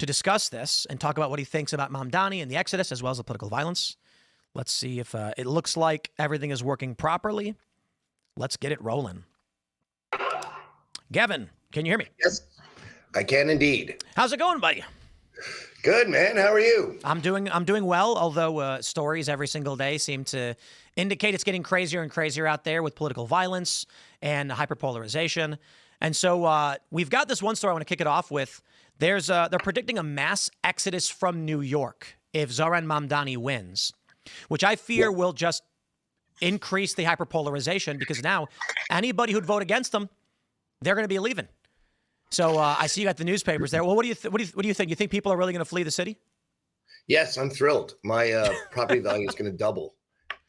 to discuss this and talk about what he thinks about Mamdani and the exodus, as well as the political violence. Let's see if it looks like everything is working properly. Let's get it rolling. Gavin, can you hear me? Yes, I can indeed. How's it going, buddy? Good, man. How are you? I'm doing well, although stories every single day seem to indicate it's getting crazier and crazier out there with political violence and hyperpolarization. And so we've got this one story I want to kick it off with. They're predicting a mass exodus from New York if Zohran Mamdani wins, which I fear will just increase the hyperpolarization, because now anybody who'd vote against them, they're going to be leaving. So I see you got the newspapers there. Well, what do you think? You think people are really going to flee the city? Yes, I'm thrilled. My property value is going to double.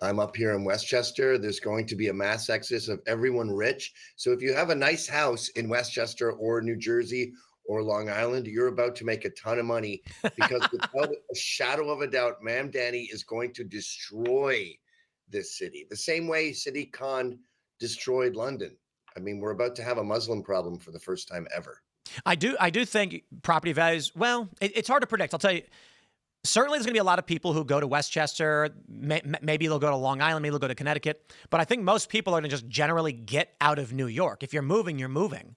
I'm up here in Westchester. There's going to be a mass exodus of everyone rich. So if you have a nice house in Westchester or New Jersey or Long Island, you're about to make a ton of money, because without a shadow of a doubt, Mamdani is going to destroy this city the same way Sadiq Khan destroyed London. I mean, we're about to have a Muslim problem for the first time ever. I do think property values, well, it's hard to predict. I'll tell you, certainly there's going to be a lot of people who go to Westchester. Maybe they'll go to Long Island. Maybe they'll go to Connecticut. But I think most people are going to just generally get out of New York. If you're moving, you're moving.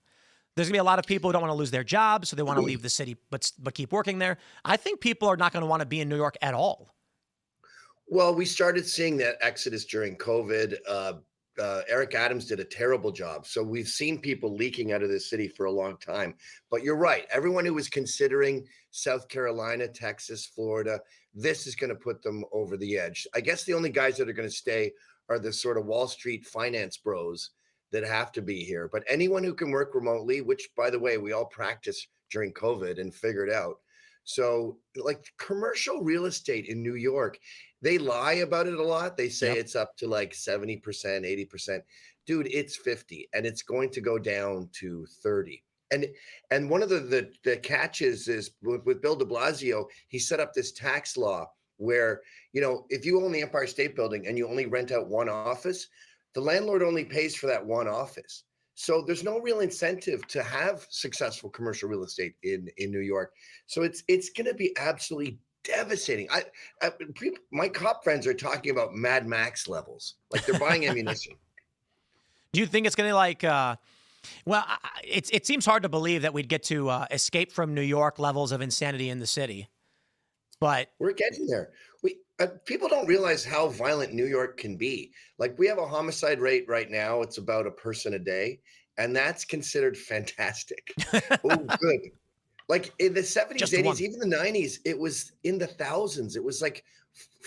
There's going to be a lot of people who don't want to lose their jobs, so they want to leave the city but keep working there. I think people are not going to want to be in New York at all. Well, we started seeing that exodus during COVID. Eric Adams did a terrible job. So we've seen people leaking out of this city for a long time. But you're right. Everyone who was considering South Carolina, Texas, Florida, this is going to put them over the edge. I guess the only guys that are going to stay are the sort of Wall Street finance bros that have to be here. But anyone who can work remotely, which, by the way, we all practiced during COVID and figured out. So like commercial real estate in New York, they lie about it a lot. They say it's up to like 70%, 80%. Dude, it's 50, and it's going to go down to 30. And one of the catches is with Bill de Blasio, he set up this tax law where, you know, if you own the Empire State Building and you only rent out one office, the landlord only pays for that one office. So there's no real incentive to have successful commercial real estate in New York. So it's going to be absolutely devastating. My cop friends are talking about Mad Max levels, like they're buying ammunition. Do you think it's going to it seems hard to believe that we'd get to escape from New York levels of insanity in the city, but we're getting there. People don't realize how violent New York can be. Like, we have a homicide rate right now. It's about a person a day, and that's considered fantastic. Oh, good. Like in the 70s, Just 80s, one. even the 90s, it was in the thousands. It was like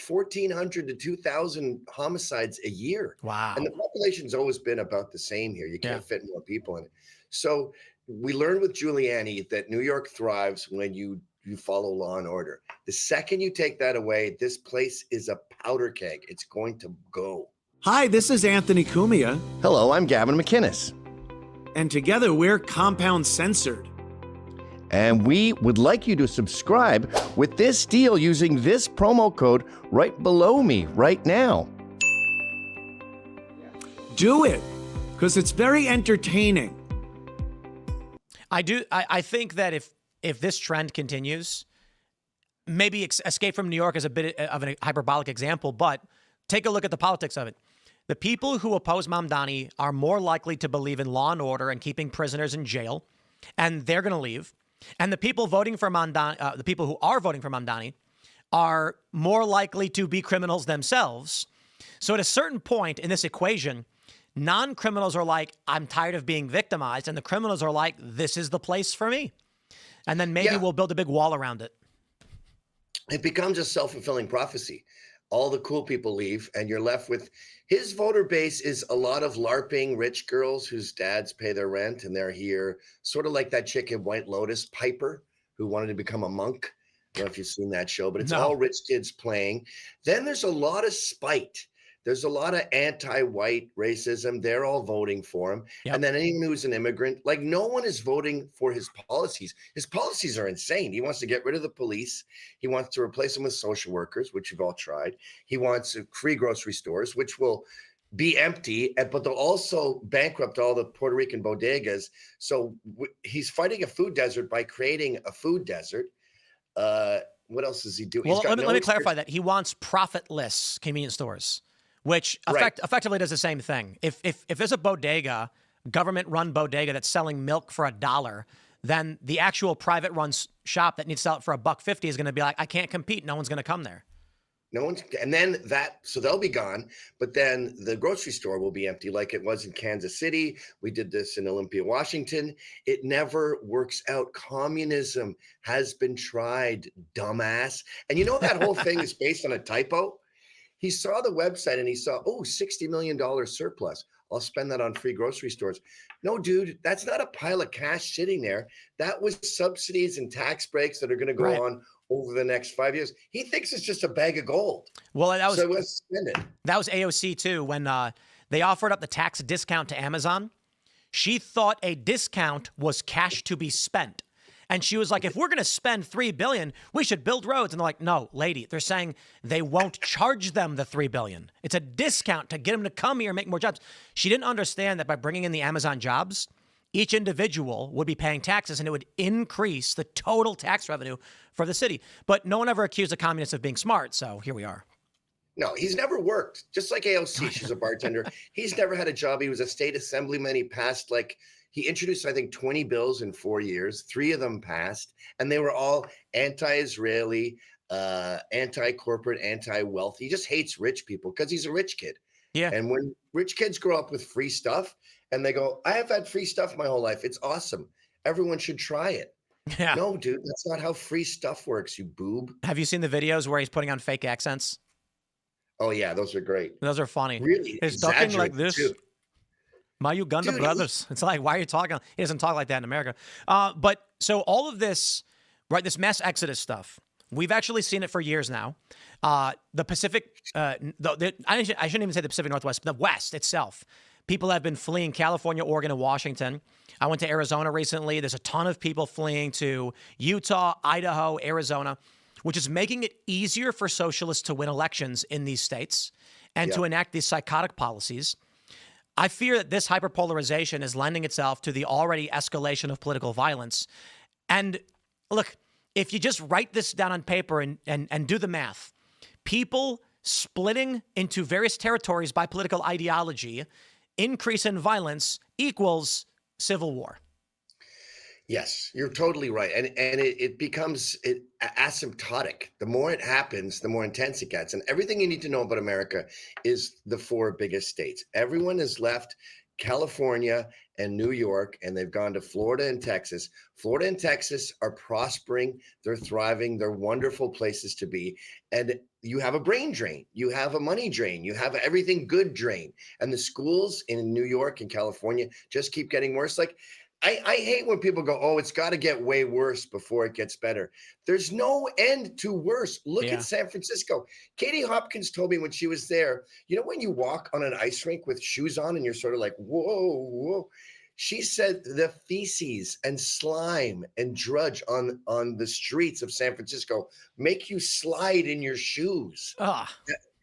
1,400 to 2,000 homicides a year. Wow. And the population's always been about the same here. You can't fit more people in it. So we learned with Giuliani that New York thrives when you follow law and order. The second you take that away, this place is a powder keg. It's going to go. Hi, this is Anthony Cumia. Hello, I'm Gavin McInnes. And together we're Compound Censored. And we would like you to subscribe with this deal using this promo code right below me right now. Do it, because it's very entertaining. I think that if this trend continues, maybe Escape from New York is a bit of a hyperbolic example, but take a look at the politics of it. The people who oppose Mamdani are more likely to believe in law and order and keeping prisoners in jail, and they're going to leave. And the people voting for Mamdani, the people who are voting for Mamdani, are more likely to be criminals themselves. So at a certain point in this equation, non-criminals are like, I'm tired of being victimized, and the criminals are like, this is the place for me. And then maybe we'll build a big wall around it. It becomes a self-fulfilling prophecy. All the cool people leave, and you're left with his voter base is a lot of LARPing rich girls whose dads pay their rent, and they're here, sort of like that chick in White Lotus, Piper, who wanted to become a monk. I don't know if you've seen that show, but it's all rich kids playing. Then there's a lot of spite. There's a lot of anti-white racism. They're all voting for him. Yep. And then anyone who's an immigrant, like, no one is voting for his policies. His policies are insane. He wants to get rid of the police. He wants to replace them with social workers, which you've all tried. He wants free grocery stores, which will be empty, but they'll also bankrupt all the Puerto Rican bodegas. So he's fighting a food desert by creating a food desert. What else does he do? Well, He's got let me clarify that. He wants profitless convenience stores, which effectively does the same thing. If there's a bodega, government-run bodega that's selling milk for $1, then the actual private-run shop that needs to sell it for $1.50 is going to be like, I can't compete. No one's going to come there. No one's, and then so they'll be gone, but then the grocery store will be empty like it was in Kansas City. We did this in Olympia, Washington. It never works out. Communism has been tried, dumbass. And you know that whole thing is based on a typo? He saw the website and he saw, $60 million surplus. I'll spend that on free grocery stores. No, dude, that's not a pile of cash sitting there. That was subsidies and tax breaks that are going to go on over the next 5 years. He thinks it's just a bag of gold. Well, that was, so let's spend it. That was AOC too. When they offered up the tax discount to Amazon, she thought a discount was cash to be spent. And she was like, if we're going to spend $3 billion, we should build roads. And they're like, no, lady, they're saying they won't charge them the $3 billion. It's a discount to get them to come here and make more jobs. She didn't understand that by bringing in the Amazon jobs, each individual would be paying taxes and it would increase the total tax revenue for the city. But no one ever accused the communists of being smart. So here we are. No, he's never worked. Just like AOC, she's a bartender. He's never had a job. He was a state assemblyman. He passed he introduced, I think, 20 bills in 4 years. 3 of them passed, and they were all anti-Israeli, anti-corporate, anti-wealth. He just hates rich people because he's a rich kid. Yeah. And when rich kids grow up with free stuff and they go, I have had free stuff my whole life. It's awesome. Everyone should try it. Yeah. No, dude, that's not how free stuff works, you boob. Have you seen the videos where he's putting on fake accents? Oh, yeah, those are great. Those are funny. Really? He's talking like this. Too. My Uganda brothers. It's like, why are you talking? He doesn't talk like that in America. But so all of this, right, this mass exodus stuff, we've actually seen it for years now. The Pacific, I shouldn't even say the Pacific Northwest, but the West itself. People have been fleeing California, Oregon, and Washington. I went to Arizona recently. There's a ton of people fleeing to Utah, Idaho, Arizona, which is making it easier for socialists to win elections in these states and to enact these psychotic policies. I fear that this hyperpolarization is lending itself to the already escalation of political violence. And look, if you just write this down on paper and do the math, people splitting into various territories by political ideology, increase in violence equals civil war. Yes, you're totally right. And it becomes asymptotic. The more it happens, the more intense it gets. And everything you need to know about America is the 4 biggest states. Everyone has left California and New York, and they've gone to Florida and Texas. Florida and Texas are prospering. They're thriving. They're wonderful places to be. And you have a brain drain. You have a money drain. You have everything good drain. And the schools in New York and California just keep getting worse. I hate when people go, oh, it's got to get way worse before it gets better. There's no end to worse. Look at San Francisco. Katie Hopkins told me when she was there, you know, when you walk on an ice rink with shoes on and you're sort of like, whoa, whoa. She said the feces and slime and drudge on the streets of San Francisco make you slide in your shoes.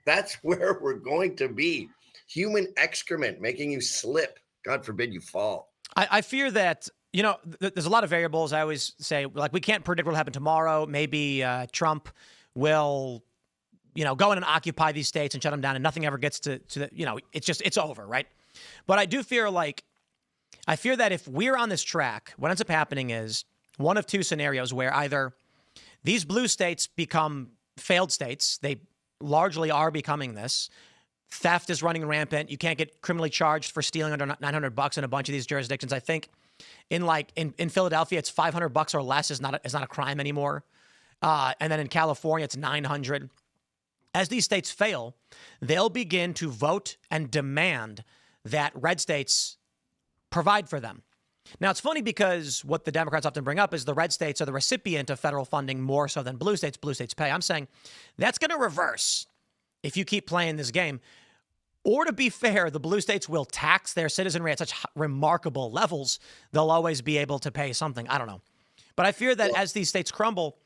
That's where we're going to be. Human excrement making you slip. God forbid you fall. I fear that, you know, there's a lot of variables. I always say, like, we can't predict what will happen tomorrow. Maybe Trump will, you know, go in and occupy these states and shut them down and nothing ever gets to the, you know, it's over, right? But I do fear, I fear that if we're on this track, what ends up happening is one of 2 scenarios where either these blue states become failed states. They largely are becoming this. Theft is running rampant. You can't get criminally charged for stealing under $900 in a bunch of these jurisdictions. I think in Philadelphia, it's $500 or less is not a crime anymore. And then in California, it's $900. As these states fail, they'll begin to vote and demand that red states provide for them. Now, it's funny because what the Democrats often bring up is the red states are the recipient of federal funding more so than blue states. Blue states pay. I'm saying that's going to reverse if you keep playing this game. Or to be fair, the blue states will tax their citizenry at such remarkable levels, they'll always be able to pay something. I don't know. But I fear that as these states crumble,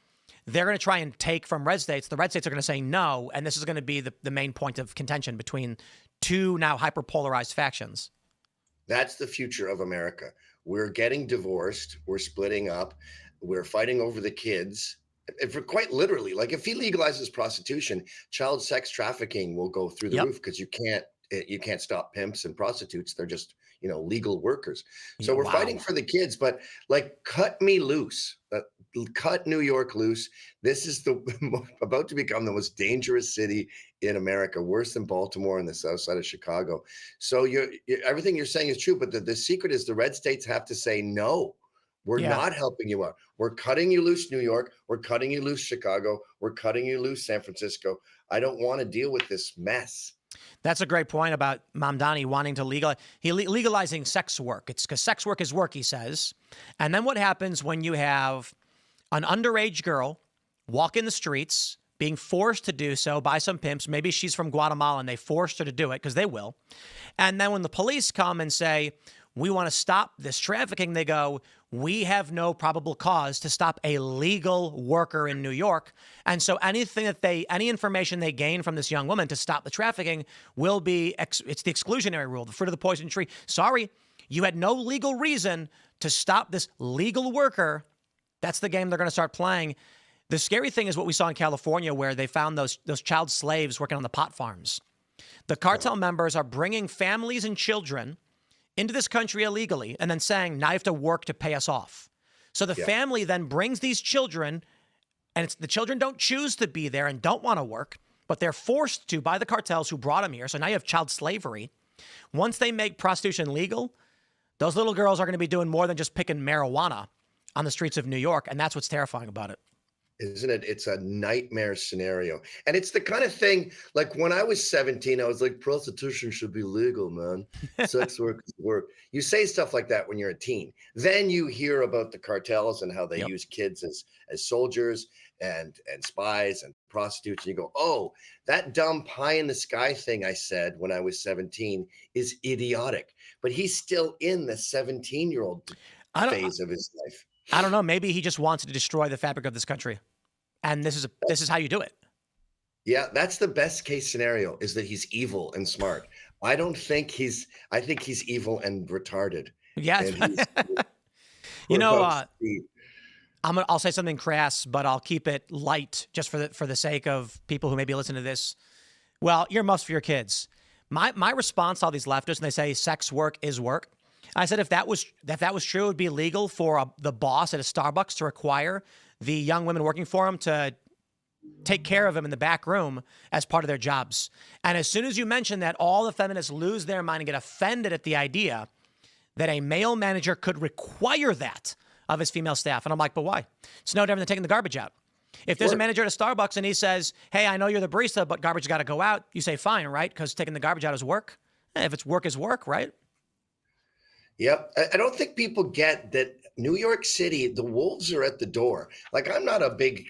they're going to try and take from red states. The red states are going to say no, and this is going to be the main point of contention between 2 now hyper-polarized factions. That's the future of America. We're getting divorced. We're splitting up. We're fighting over the kids. if quite literally, like if he legalizes prostitution, child sex trafficking will go through the Yep. roof because you can't stop pimps and prostitutes. They're just, legal workers. So Yeah, we're wow. fighting for the kids, but like cut me loose, cut New York loose. This is about to become the most dangerous city in America, worse than Baltimore and the south side of Chicago. So everything you're saying is true, but the secret is the red states have to say no. We're Yeah. not helping you out. We're cutting you loose, New York. We're cutting you loose, Chicago. We're cutting you loose, San Francisco. I don't want to deal with this mess. That's a great point about Mamdani wanting to legalizing sex work. It's because sex work is work, he says. And then what happens when you have an underage girl walk in the streets being forced to do so by some pimps? Maybe she's from Guatemala and they forced her to do it because they will. And then when the police come and say, we want to stop this trafficking, they go, we have no probable cause to stop a legal worker in New York. And so any information they gain from this young woman to stop the trafficking will be, it's the exclusionary rule, the fruit of the poison tree. Sorry, you had no legal reason to stop this legal worker. That's the game they're going to start playing. The scary thing is what we saw in California, where they found those child slaves working on the pot farms. The cartel members are bringing families and children into this country illegally and then saying, now you have to work to pay us off. So the family then brings these children, and the children don't choose to be there and don't want to work, but they're forced to by the cartels who brought them here. So now you have child slavery. Once they make prostitution legal, those little girls are going to be doing more than just picking marijuana on the streets of New York. And that's what's terrifying about it. Isn't it? It's a nightmare scenario. And it's the kind of thing, like when I was 17, I was like, prostitution should be legal, man. Sex work is work. You say stuff like that when you're a teen. Then you hear about the cartels and how they use kids as soldiers and spies and prostitutes. And you go, oh, that dumb pie in the sky thing I said when I was 17 is idiotic. But he's still in the 17-year-old phase of his life. I don't know. Maybe he just wants to destroy the fabric of this country. And this is how you do it. Yeah, that's the best case scenario, is that he's evil and smart. I think he's evil and retarded. Yeah. And I'll say something crass, but I'll keep it light just for the sake of people who maybe listen to this. Well, earmuffs for your kids. My response to all these leftists, and they say sex work is work. I said if that was true, it would be illegal for the boss at a Starbucks to require the young women working for him to take care of him in the back room as part of their jobs. And as soon as you mention that, all the feminists lose their mind and get offended at the idea that a male manager could require that of his female staff. And I'm like, but why? It's no different than taking the garbage out. If there's a manager at a Starbucks and he says, hey, I know you're the barista, but garbage got to go out, you say, fine, right? Because taking the garbage out is work. If it's work is work, right? Yep. I don't think people get that New York City, the wolves are at the door. Like I'm not a big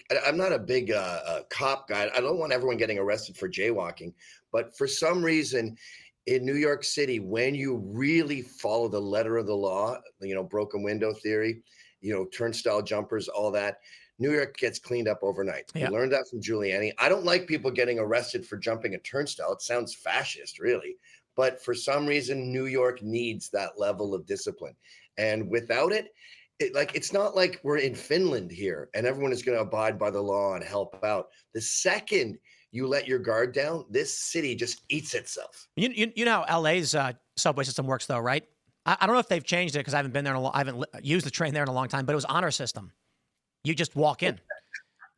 cop guy. I don't want everyone getting arrested for jaywalking. But for some reason in New York City, when you really follow the letter of the law, broken window theory, turnstile jumpers, all that, New York gets cleaned up overnight. We learned that from Giuliani. I don't like people getting arrested for jumping a turnstile. It sounds fascist, really. But for some reason, New York needs that level of discipline. And without it, it's not like we're in Finland here and everyone is going to abide by the law and help out. The second you let your guard down, this city just eats itself. You know how LA's subway system works, though, right? I don't know if they've changed it because I haven't been there I haven't used the train there in a long time, but it was honor system. You just walk in.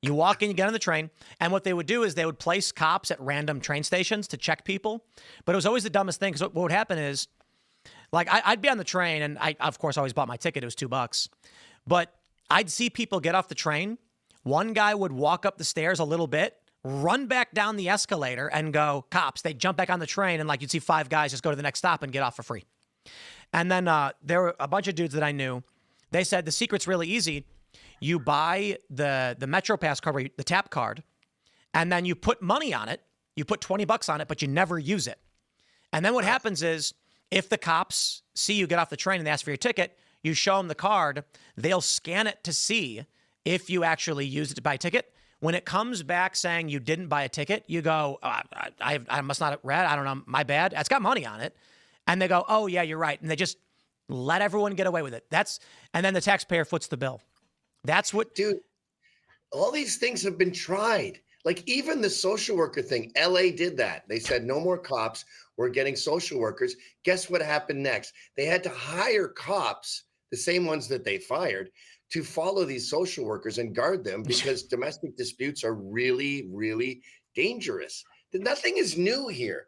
You walk in, you get on the train, and what they would do is they would place cops at random train stations to check people. But it was always the dumbest thing, because what would happen is, like, I'd be on the train, and I, of course, always bought my ticket. It was $2. But I'd see people get off the train. One guy would walk up the stairs a little bit, run back down the escalator, and go, cops. They'd jump back on the train, and, like, you'd see 5 guys just go to the next stop and get off for free. And then there were a bunch of dudes that I knew. They said the secret's really easy. You buy the Metro Pass card, the tap card, and then you put money on it. You put $20 on it, but you never use it. And then what happens is, if the cops see you get off the train and they ask for your ticket, you show them the card. They'll scan it to see if you actually used it to buy a ticket. When it comes back saying you didn't buy a ticket, you go, I must not have read. I don't know. My bad. It's got money on it. And they go, oh, yeah, you're right. And they just let everyone get away with it. And then the taxpayer foots the bill. That's what, dude. All these things have been tried. Like even the social worker thing, LA did that. They said no more cops. We're getting social workers. Guess what happened next? They had to hire cops, the same ones that they fired, to follow these social workers and guard them because domestic disputes are really, really dangerous. Nothing is new here.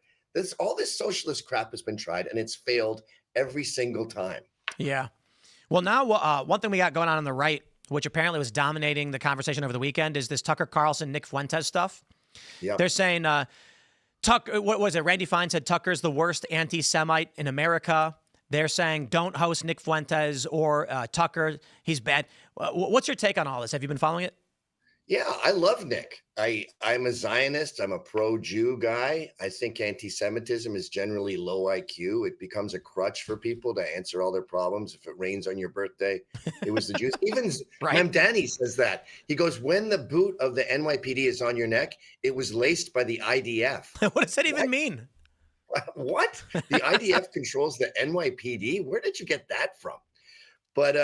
All this socialist crap has been tried and it's failed every single time. Yeah. Well, now one thing we got going on the right, which apparently was dominating the conversation over the weekend, is this Tucker Carlson, Nick Fuentes stuff. Yeah. They're saying, Tucker, what was it? Randy Fine said Tucker's the worst anti-Semite in America. They're saying don't host Nick Fuentes or Tucker. He's bad. What's your take on all this? Have you been following it? Yeah, I love Nick. I'm a Zionist. I'm a pro-Jew guy. I think anti-Semitism is generally low IQ. It becomes a crutch for people to answer all their problems. If it rains on your birthday, it was the Jews. Even Right. Mamdani says that. He goes, when the boot of the NYPD is on your neck, it was laced by the IDF. What does that even mean? What? The IDF controls the NYPD? Where did you get that from? But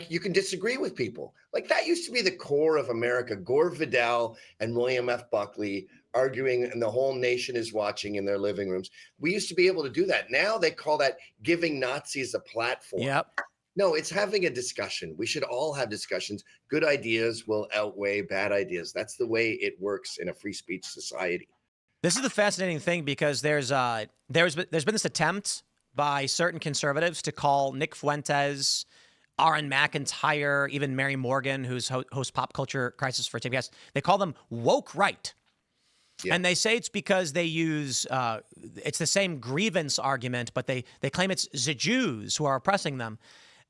you can disagree with people. Like that used to be the core of America. Gore Vidal and William F. Buckley arguing, and the whole nation is watching in their living rooms. We used to be able to do that. Now they call that giving Nazis a platform. Yep. No, it's having a discussion. We should all have discussions. Good ideas will outweigh bad ideas. That's the way it works in a free speech society. This is the fascinating thing because there's been this attempt by certain conservatives to call Nick Fuentes, Aaron McIntyre, even Mary Morgan, who's hosts Pop Culture Crisis for TBS, they call them woke right. Yeah. And they say it's because they use, it's the same grievance argument, but they claim it's the Jews who are oppressing them.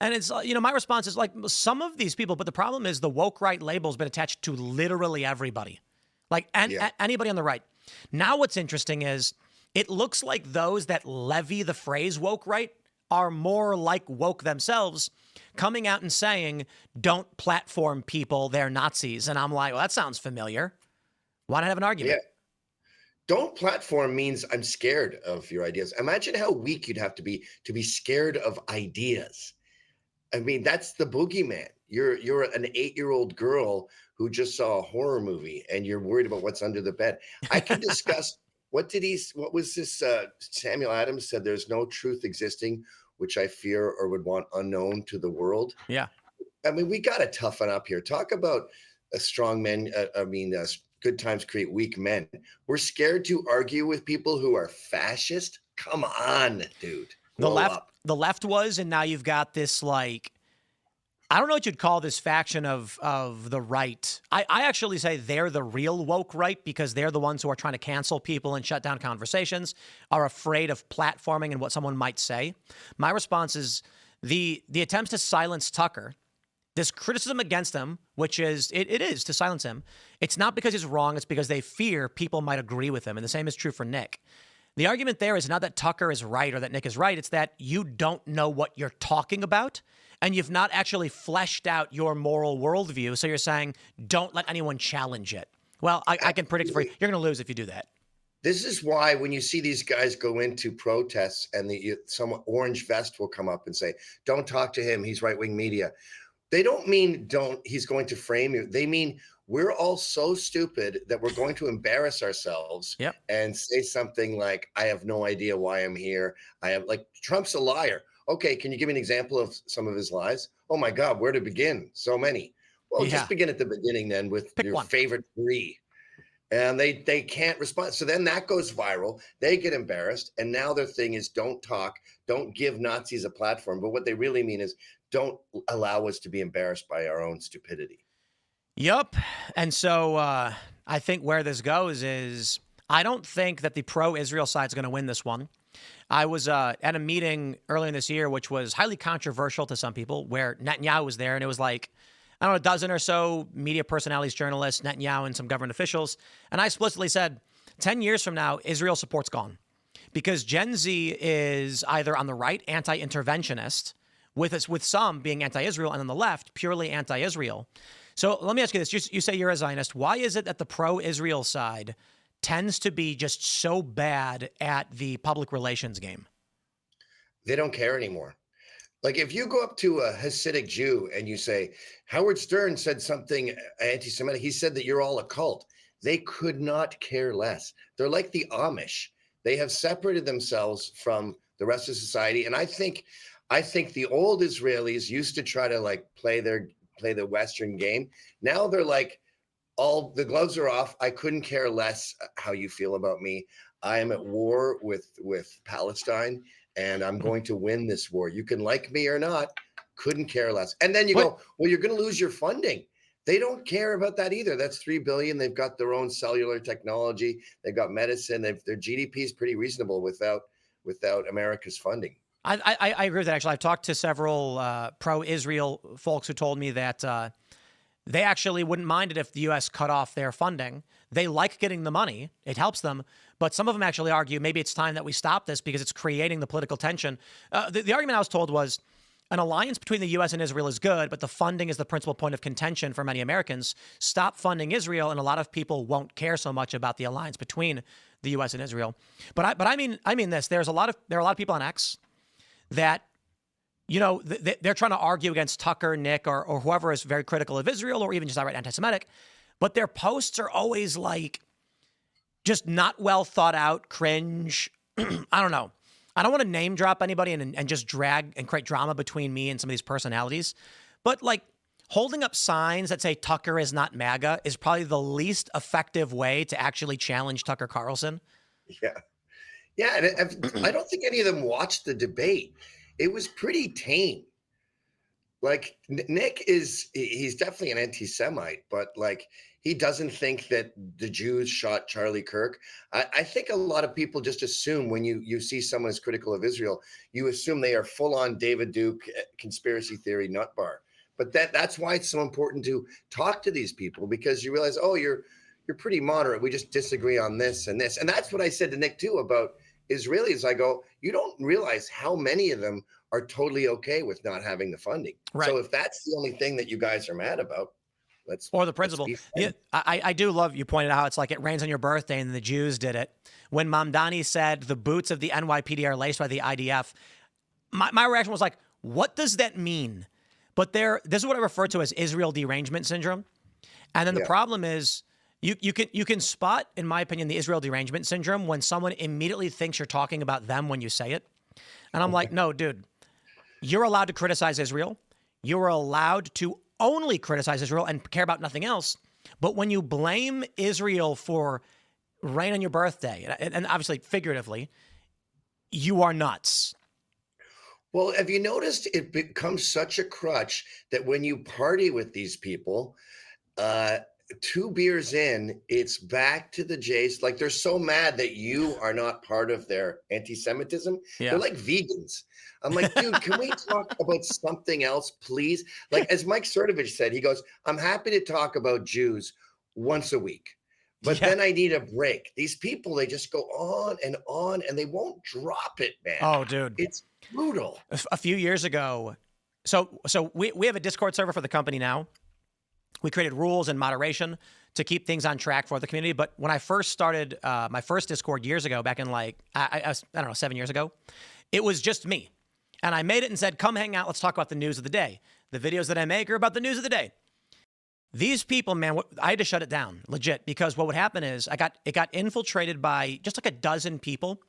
And it's, my response is like some of these people, but the problem is the woke right label has been attached to literally everybody, like anybody on the right. Now what's interesting is it looks like those that levy the phrase woke right are more like woke themselves, coming out and saying, don't platform people, they're Nazis. And I'm like, well, that sounds familiar. Why not have an argument? Yeah. Don't platform means I'm scared of your ideas. Imagine how weak you'd have to be scared of ideas. I mean, that's the boogeyman. You're an 8-year-old girl who just saw a horror movie and you're worried about what's under the bed. I can discuss what was this? Samuel Adams said, there's no truth existing which I fear or would want unknown to the world. Yeah. I mean, we got to toughen up here. Talk about a strong men. Good times create weak men. We're scared to argue with people who are fascist. Come on, dude. The left was, and now you've got this, like, I don't know what you'd call this faction of the right. I actually say they're the real woke right because they're the ones who are trying to cancel people and shut down conversations, are afraid of platforming and what someone might say. My response is the attempts to silence Tucker, this criticism against him, which is, it is to silence him. It's not because he's wrong. It's because they fear people might agree with him. And the same is true for Nick. The argument there is not that Tucker is right or that Nick is right. It's that you don't know what you're talking about and you've not actually fleshed out your moral worldview. So you're saying, don't let anyone challenge it. Well, I can predict for you, you're going to lose if you do that. This is why when you see these guys go into protests and some orange vest will come up and say, don't talk to him, he's right-wing media. They don't mean he's going to frame you. They mean we're all so stupid that we're going to embarrass ourselves and say something like, I have no idea why I'm here. Trump's a liar. Okay, can you give me an example of some of his lies? Oh my God, where to begin? So many. Well, just begin at the beginning then with your favorite 3. And they can't respond. So then that goes viral. They get embarrassed. And now their thing is don't talk, don't give Nazis a platform. But what they really mean is don't allow us to be embarrassed by our own stupidity. Yep. And so I think where this goes is I don't think that the pro-Israel side is going to win this one. I was at a meeting earlier this year, which was highly controversial to some people, where Netanyahu was there. And it was like, I don't know, a dozen or so media personalities, journalists, Netanyahu, and some government officials. And I explicitly said, 10 years from now, Israel support's gone. Because Gen Z is either on the right, anti-interventionist, with some being anti-Israel, and on the left, purely anti-Israel. So let me ask you this. You say you're a Zionist. Why is it that the pro-Israel side tends to be just so bad at the public relations game? They don't care anymore. Like if you go up to a Hasidic Jew and you say, Howard Stern said something anti-Semitic, he said that you're all a cult. They could not care less. They're like the Amish. They have separated themselves from the rest of society. And I think the old Israelis used to try to like play the Western game. Now they're like, all the gloves are off. I couldn't care less how you feel about me. I am at war with Palestine, and I'm going to win this war. You can like me or not, couldn't care less. And then you go, well, you're going to lose your funding. They don't care about that either. That's $3 billion. They've got their own cellular technology. They've got medicine. Their GDP is pretty reasonable without America's funding. I agree with that. Actually, I've talked to several pro-Israel folks who told me that they actually wouldn't mind it if the U.S. cut off their funding. They like getting the money. It helps them. But some of them actually argue maybe it's time that we stop this because it's creating the political tension. The argument I was told was an alliance between the U.S. and Israel is good, but the funding is the principal point of contention for many Americans. Stop funding Israel, and a lot of people won't care so much about the alliance between the U.S. and Israel. But I mean this. There are a lot of people on X that, you know, they're trying to argue against Tucker, Nick, or whoever is very critical of Israel or even just outright anti-Semitic. But their posts are always like just not well thought out, cringe. I don't know. I don't want to name drop anybody and just drag and create drama between me and some of these personalities. But like holding up signs that say Tucker is not MAGA is probably the least effective way to actually challenge Tucker Carlson. Yeah. Yeah. And I don't think any of them watched the debate. It was pretty tame. Like Nick he's definitely an anti-Semite, but like he doesn't think that the Jews shot Charlie Kirk. I think a lot of people just assume when you see someone as critical of Israel, you assume they are full on David Duke conspiracy theory nut bar. But that's why it's so important to talk to these people, because you realize, oh, you're pretty moderate. We just disagree on this and this. And that's what I said to Nick too about Israelis. I go, you don't realize how many of them are totally okay with not having the funding. Right. So if that's the only thing that you guys are mad about, or the principle. Yeah, I do love you pointed out how it's like it rains on your birthday and the Jews did it. When Mamdani said the boots of the NYPD are laced by the IDF, my reaction was like, what does that mean? But this is what I refer to as Israel derangement syndrome. And then the problem is you can spot, in my opinion, the Israel derangement syndrome when someone immediately thinks you're talking about them when you say it. And I'm like, no, dude, you're allowed to criticize Israel. You're allowed to only criticize Israel and care about nothing else. But when you blame Israel for rain on your birthday, and obviously figuratively, you are nuts. Well, have you noticed it becomes such a crutch that when you party with these people, 2 beers in, it's back to the Jays. Like they're so mad that you are not part of their anti-Semitism. Yeah. They're like vegans. I'm like, dude, can we talk about something else, please? Like as Mike Cernovich said, he goes, I'm happy to talk about Jews once a week, but then I need a break. These people, they just go on and they won't drop it, man. Oh, dude. It's brutal. A few years ago, so we have a Discord server for the company now. We created rules and moderation to keep things on track for the community. But when I first started my first Discord years ago, back in like, I don't know, 7 years ago, it was just me. And I made it and said, come hang out. Let's talk about the news of the day. The videos that I make are about the news of the day. These people, man, I had to shut it down, legit, because what would happen is it got infiltrated by just like a dozen people.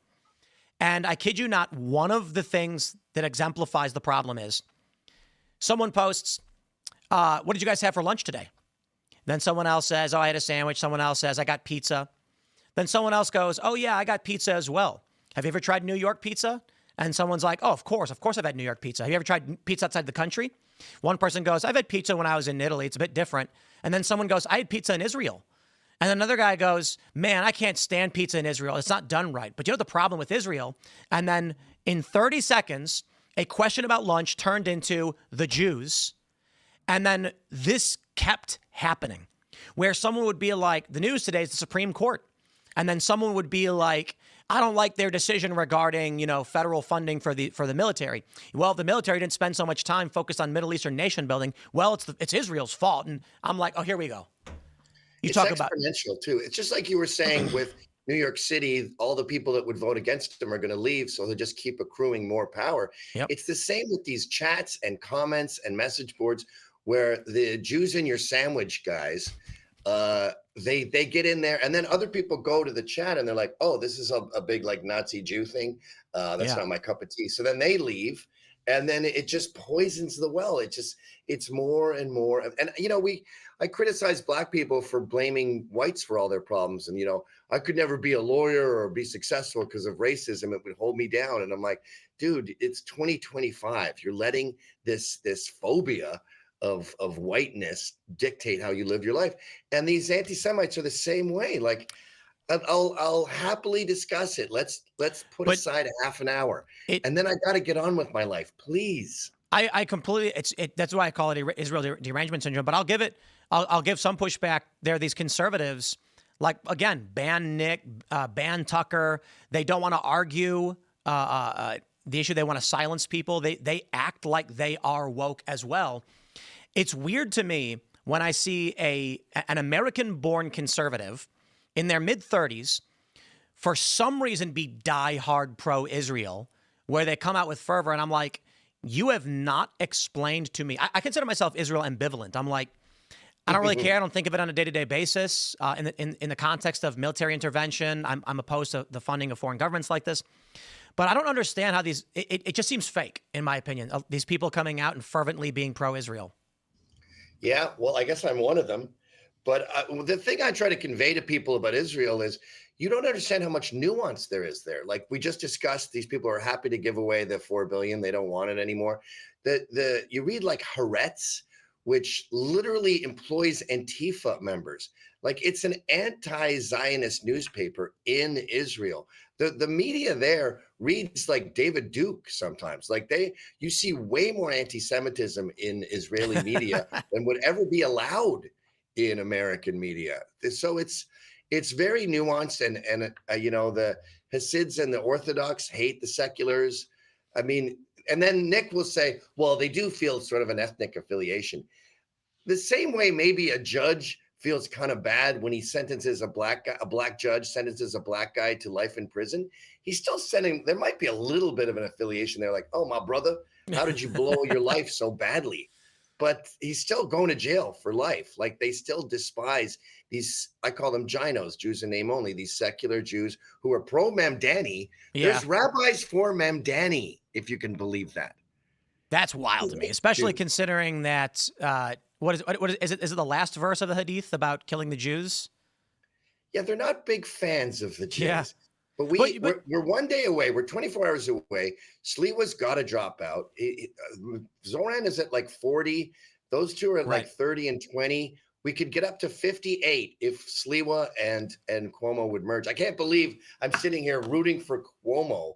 And I kid you not, one of the things that exemplifies the problem is someone posts, what did you guys have for lunch today? Then someone else says, oh, I had a sandwich. Someone else says, I got pizza. Then someone else goes, oh, yeah, I got pizza as well. Have you ever tried New York pizza? And someone's like, oh, of course I've had New York pizza. Have you ever tried pizza outside the country? One person goes, I've had pizza when I was in Italy. It's a bit different. And then someone goes, I had pizza in Israel. And another guy goes, man, I can't stand pizza in Israel. It's not done right. But you know the problem with Israel? And then in 30 seconds, a question about lunch turned into the Jews. And then this kept happening, where someone would be like, the news today is the Supreme Court. And then someone would be like, I don't like their decision regarding, federal funding for the military. Well, the military didn't spend so much time focused on Middle Eastern nation building. Well, it's Israel's fault. And I'm like, oh, here we go. It's exponential too. It's just like you were saying with New York City, all the people that would vote against him are going to leave, so they'll just keep accruing more power. Yep. It's the same with these chats and comments and message boards where the Jews in your sandwich guys, they get in there, and then other people go to the chat and they're like, oh, this is a big like Nazi Jew thing. That's not my cup of tea. So then they leave, and then it just poisons the well. It's more and more. And I criticize black people for blaming whites for all their problems. And, I could never be a lawyer or be successful because of racism. It would hold me down. And I'm like, dude, it's 2025. You're letting this phobia of whiteness dictate how you live your life. And these anti-Semites are the same way. Like, I'll happily discuss it. Let's put aside a half an hour, and then I got to get on with my life, please. I completely. That's why I call it Israel derangement syndrome. But I'll give some pushback. There are these conservatives, like, again, ban Nick, ban Tucker. They don't want to argue the issue. They want to silence people. They act like they are woke as well. It's weird to me when I see an American-born conservative in their mid-30s, for some reason, be diehard pro-Israel, where they come out with fervor, and I'm like, you have not explained to me. I consider myself Israel ambivalent. I'm like, I don't really care. I don't think of it on a day-to-day basis. In the context of military intervention, I'm opposed to the funding of foreign governments like this. But I don't understand how it just seems fake, in my opinion, these people coming out and fervently being pro-Israel. Yeah, well, I guess I'm one of them. But the thing I try to convey to people about Israel is you don't understand how much nuance there is there. Like we just discussed, these people are happy to give away the $4 billion. They don't want it anymore. You read like Haaretz, which literally employs Antifa members. Like it's an anti-Zionist newspaper in Israel. The media there reads like David Duke sometimes. Like you see way more anti-Semitism in Israeli media than would ever be allowed in American media. So it's very nuanced, and the Hasids and the Orthodox hate the seculars. I mean, and then Nick will say, well, they do feel sort of an ethnic affiliation. The same way maybe a judge feels kind of bad when he sentences a black judge sentences a black guy to life in prison. He's still there might be a little bit of an affiliation there, like, oh, my brother, how did you blow your life so badly? But he's still going to jail for life. Like they still despise these, I call them Ginos, Jews in name only, these secular Jews who are pro Mamdani. Yeah. There's rabbis for Mamdani, if you can believe that. That's wild to me, especially considering that, what is it the last verse of the Hadith about killing the Jews? Yeah, they're not big fans of the Jews. Yeah. But we're 1 day away. We're 24 hours away. Sliwa's got to drop out. Zohran is at like 40. Those two are at like 30 and 20. We could get up to 58 if Sliwa and Cuomo would merge. I can't believe I'm sitting here rooting for Cuomo,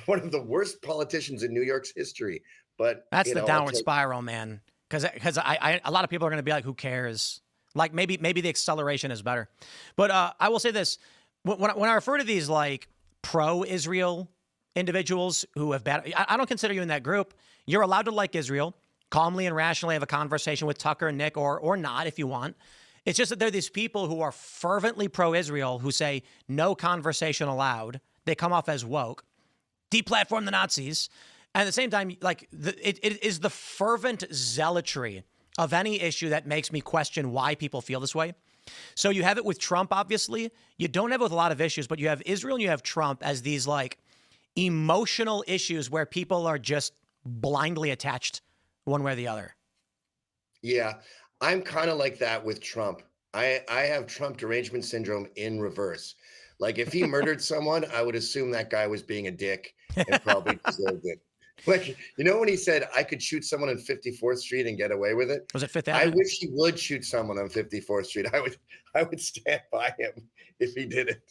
one of the worst politicians in New York's history. But that's the downward spiral, man. Because a lot of people are going to be like, who cares? Like maybe the acceleration is better. But I will say this. When I refer to these like pro-Israel individuals who have bad, I don't consider you in that group. You're allowed to like Israel, calmly and rationally have a conversation with Tucker and Nick or not if you want. It's just that there are these people who are fervently pro-Israel who say no conversation allowed. They come off as woke, deplatform the Nazis. And at the same time, like it is the fervent zealotry of any issue that makes me question why people feel this way. So you have it with Trump, obviously. You don't have it with a lot of issues, but you have Israel and you have Trump as these like emotional issues where people are just blindly attached one way or the other. Yeah, I'm kind of like that with Trump. I have Trump derangement syndrome in reverse. Like if he murdered someone, I would assume that guy was being a dick and probably deserved it. Like, when he said I could shoot someone on 54th Street and get away with it? Was it Fifth Avenue? I wish he would shoot someone on 54th Street. I would stand by him if he did it.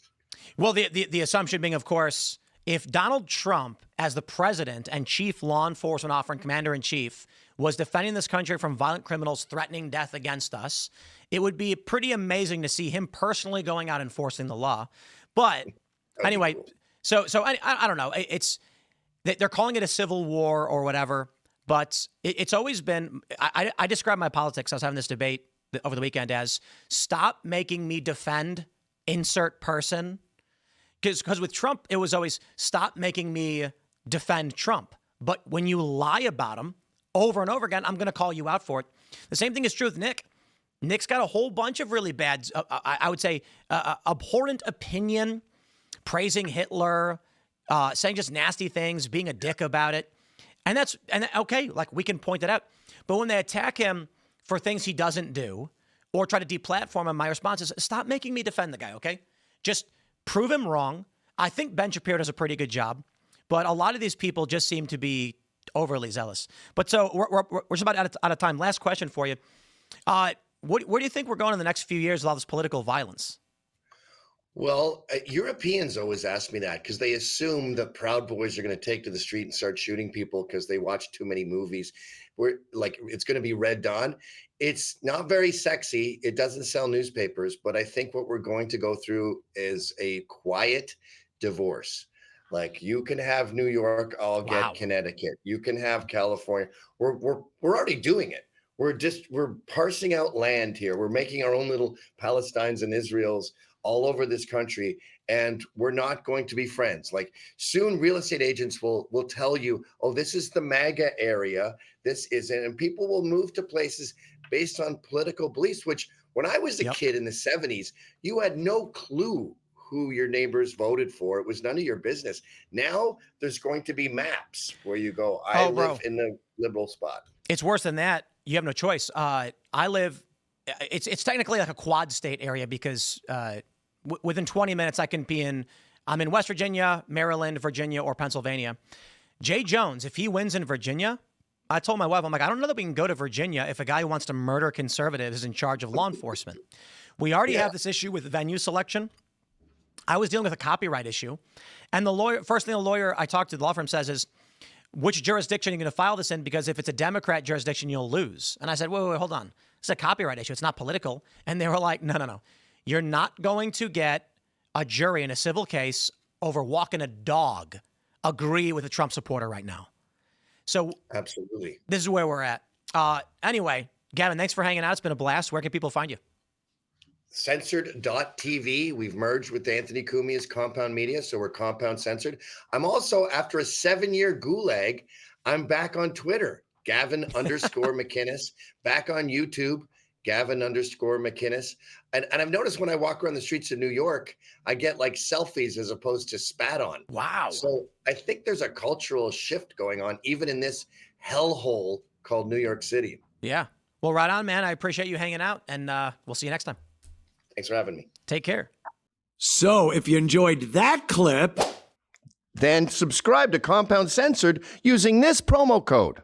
Well, the assumption being, of course, if Donald Trump, as the president and chief law enforcement officer and commander-in-chief, was defending this country from violent criminals threatening death against us, it would be pretty amazing to see him personally going out enforcing the law. But anyway, cool. so I don't know. They're calling it a civil war or whatever, but it's always been, I describe my politics, I was having this debate over the weekend as, stop making me defend insert person. Because with Trump, it was always stop making me defend Trump. But when you lie about him over and over again, I'm going to call you out for it. The same thing is true with Nick. Nick's got a whole bunch of really bad, I would say, abhorrent opinion, praising Hitler, saying just nasty things, being a dick about it. And okay, like we can point it out. But when they attack him for things he doesn't do or try to deplatform him, my response is stop making me defend the guy, okay? Just prove him wrong. I think Ben Shapiro does a pretty good job, but a lot of these people just seem to be overly zealous. But so we're just about out of time. Last question for you. Where do you think we're going in the next few years with all this political violence? Well, Europeans always ask me that because they assume that Proud Boys are going to take to the street and start shooting people because they watch too many movies. We're like, it's going to be Red Dawn. It's not very sexy. It doesn't sell newspapers, but I think what we're going to go through is a quiet divorce. Like you can have New York, I'll get Connecticut. You can have California. We're already doing it. We're parsing out land here. We're making our own little Palestines and Israels all over this country, and we're not going to be friends. Like soon real estate agents will tell you, oh, this is the MAGA area. This isn't, and people will move to places based on political beliefs, which when I was a kid in the 70s, you had no clue who your neighbors voted for. It was none of your business. Now there's going to be maps where you go, I live in the liberal spot. It's worse than that. You have no choice. I live, it's technically like a quad state area because within 20 minutes I can be I'm in West Virginia, Maryland, Virginia, or Pennsylvania. Jay Jones, if he wins in Virginia, I told my wife, I'm like, I don't know that we can go to Virginia if a guy who wants to murder conservatives is in charge of law enforcement. We already have this issue with venue selection. I was dealing with a copyright issue. And first thing the lawyer I talked to the law firm says is, which jurisdiction are you going to file this in? Because if it's a Democrat jurisdiction, you'll lose. And I said, wait, hold on. It's a copyright issue. It's not political. And they were like, no. You're not going to get a jury in a civil case over walking a dog agree with a Trump supporter right now. So absolutely, this is where we're at. Anyway, Gavin, thanks for hanging out. It's been a blast. Where can people find you? Censored.tv. We've merged with Anthony Cumia's Compound Media, so we're Compound Censored. I'm also, after a 7-year gulag, I'm back on Twitter, Gavin_McInnes, back on YouTube, Gavin_McInnes. And I've noticed when I walk around the streets of New York, I get like selfies as opposed to spat on. Wow. So I think there's a cultural shift going on, even in this hellhole called New York City. Yeah. Well, right on, man. I appreciate you hanging out, and we'll see you next time. Thanks for having me. Take care. So if you enjoyed that clip, then subscribe to Compound Censored using this promo code.